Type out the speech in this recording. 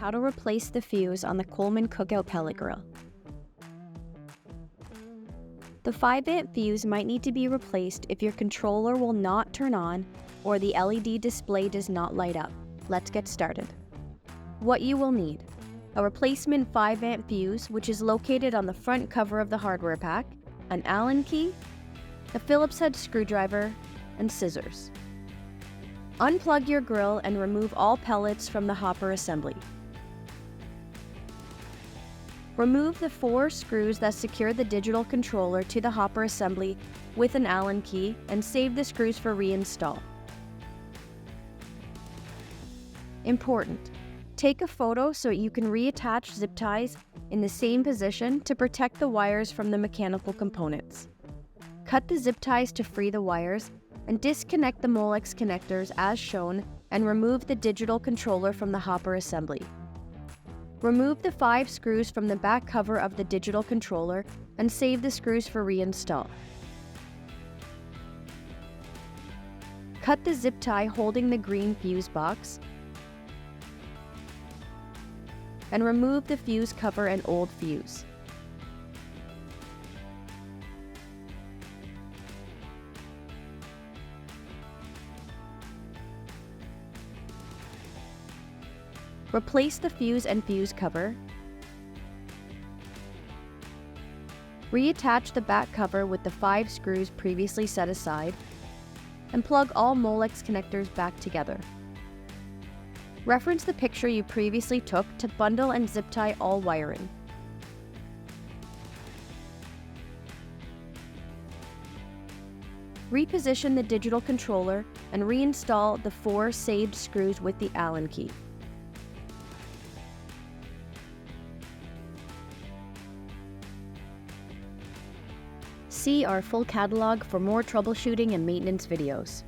how to replace the fuse on the Coleman cookout pellet grill. The 5-amp fuse might need to be replaced if your controller will not turn on or the LED display does not light up. Let's get started. What you will need: a replacement 5-amp fuse, which is located on the front cover of the hardware pack, an Allen key, a Phillips head screwdriver, and scissors. Unplug your grill and remove all pellets from the hopper assembly. Remove the 4 screws that secure the digital controller to the hopper assembly with an Allen key and save the screws for reinstall. Important: take a photo so you can reattach zip ties in the same position to protect the wires from the mechanical components. Cut the zip ties to free the wires and disconnect the Molex connectors as shown and remove the digital controller from the hopper assembly. Remove the 5 screws from the back cover of the digital controller and save the screws for reinstall. Cut the zip tie holding the green fuse box and remove the fuse cover and old fuse. Replace the fuse and fuse cover. Reattach the back cover with the 5 screws previously set aside, and plug all Molex connectors back together. Reference the picture you previously took to bundle and zip tie all wiring. Reposition the digital controller and reinstall the 4 saved screws with the Allen key. See our full catalog for more troubleshooting and maintenance videos.